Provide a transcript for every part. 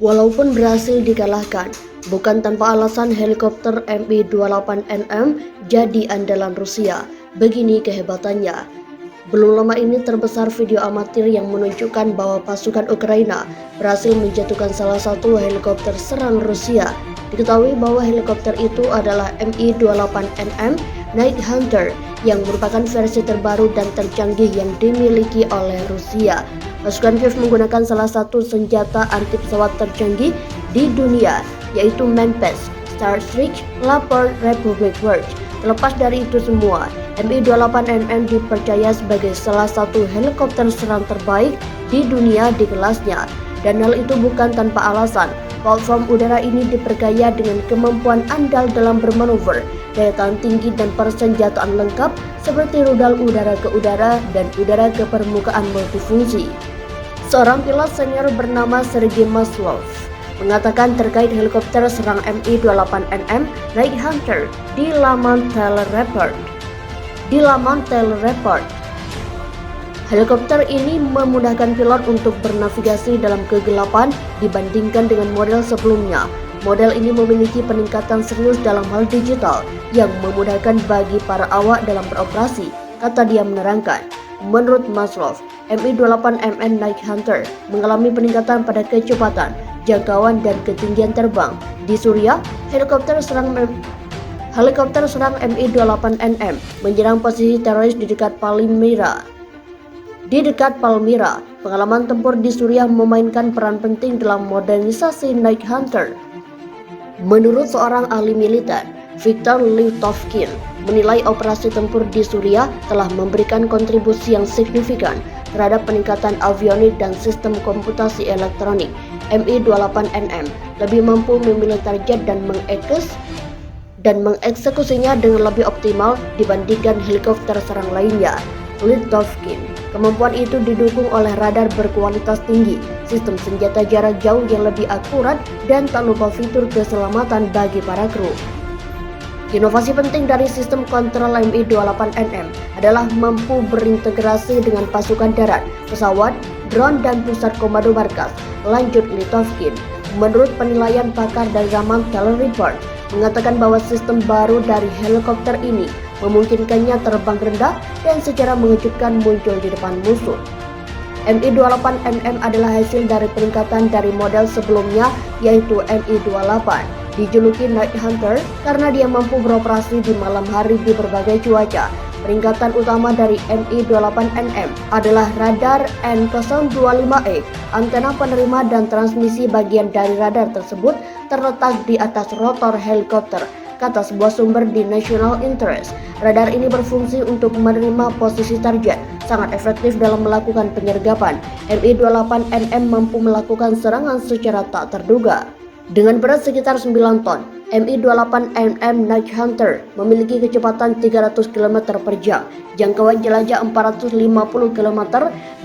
Walaupun berhasil dikalahkan, bukan tanpa alasan helikopter Mi-28NM jadi andalan Rusia. Begini kehebatannya. Belum lama ini terbesar video amatir yang menunjukkan bahwa pasukan Ukraina berhasil menjatuhkan salah satu helikopter serang Rusia. Diketahui bahwa helikopter itu adalah Mi-28NM Night Hunter yang merupakan versi terbaru dan tercanggih yang dimiliki oleh Rusia. Pasukan Kiev menggunakan salah satu senjata anti pesawat tercanggih di dunia, yaitu Manpass, Starstreak, Leopard, Republic Works. Terlepas dari itu semua, Mi-28NM dipercaya sebagai salah satu helikopter serang terbaik di dunia di kelasnya. Dan hal itu bukan tanpa alasan. Platform udara ini diperkaya dengan kemampuan andal dalam bermanuver, daya tahan tinggi dan persenjataan lengkap seperti rudal udara ke udara dan udara ke permukaan multifungsi. Seorang pilot senior bernama Sergei Maslov mengatakan terkait helikopter serang Mi-28NM Night Hunter di laman Telereport. Helikopter ini memudahkan pilot untuk bernavigasi dalam kegelapan dibandingkan dengan model sebelumnya. Model ini memiliki peningkatan serius dalam hal digital yang memudahkan bagi para awak dalam beroperasi, kata dia menerangkan. Menurut Maslov, Mi-28NM Night Hunter mengalami peningkatan pada kecepatan, jangkauan dan ketinggian terbang. Di Suriah, helikopter serang Mi-28NM menyerang posisi teroris di dekat Palmyra. Pengalaman tempur di Suriah memainkan peran penting dalam modernisasi Night Hunter. Menurut seorang ahli militer, Viktor Litovkin menilai operasi tempur di Suriah telah memberikan kontribusi yang signifikan terhadap peningkatan avionik dan sistem komputasi elektronik. Mi-28NM lebih mampu memilih target dan mengeksekusinya dengan lebih optimal dibandingkan helikopter serang lainnya. Litovkin, kemampuan itu didukung oleh radar berkualitas tinggi, sistem senjata jarak jauh yang lebih akurat, dan tak lupa fitur keselamatan bagi para kru. Inovasi penting dari sistem kontrol Mi-28NM adalah mampu berintegrasi dengan pasukan darat, pesawat, drone, dan pusat komando markas, lanjut Litovkin. Menurut penilaian pakar dari laman Telereport, mengatakan bahwa sistem baru dari helikopter ini memungkinkannya terbang rendah dan secara mengejutkan muncul di depan musuh. Mi-28NM adalah hasil dari peningkatan dari model sebelumnya, yaitu Mi-28. Dijuluki Night Hunter karena dia mampu beroperasi di malam hari di berbagai cuaca. Peningkatan utama dari Mi-28NM adalah radar N025E. Antena penerima dan transmisi bagian dari radar tersebut terletak di atas rotor helikopter, kata sebuah sumber di National Interest. Radar ini berfungsi untuk menerima posisi target, sangat efektif dalam melakukan penyergapan. Mi-28NM mampu melakukan serangan secara tak terduga. Dengan berat sekitar 9 ton, Mi-28NM Night Hunter memiliki kecepatan 300 km per jam, jangkauan jelajah 450 km,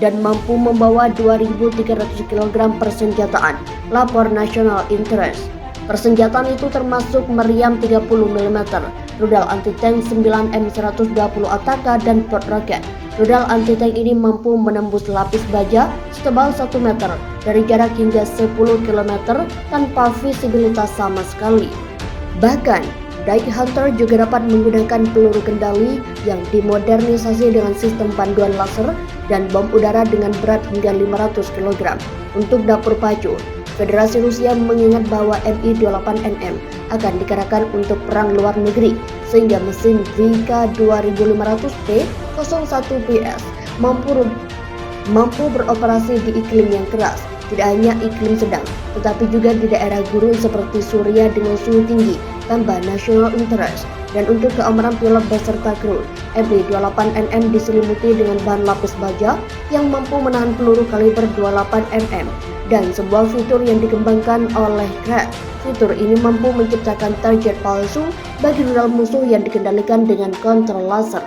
dan mampu membawa 2.300 kg persenjataan, lapor National Interest. Persenjataan itu termasuk meriam 30 mm, rudal anti-tank 9M120 Ataka, dan port roket. Rudal anti-tank ini mampu menembus lapis baja setebal 1 meter dari jarak hingga 10 km tanpa visibilitas sama sekali. Bahkan, Night Hunter juga dapat menggunakan peluru kendali yang dimodernisasi dengan sistem panduan laser dan bom udara dengan berat hingga 500 kg. Untuk dapur pacu, Federasi Rusia mengingat bahwa Mi-28NM akan dikerahkan untuk perang luar negeri, sehingga mesin VK2500P 01PS mampu beroperasi di iklim yang keras, tidak hanya iklim sedang, tetapi juga di daerah gurun seperti Suriah dengan suhu tinggi, tambah National Interest. Dan untuk keamanan pilot beserta kru, Mi-28NM diselimuti dengan bahan lapis baja yang mampu menahan peluru kaliber 28 mm dan sebuah fitur yang dikembangkan oleh Krat. Fitur ini mampu menciptakan target palsu bagi rudal musuh yang dikendalikan dengan kontrol laser.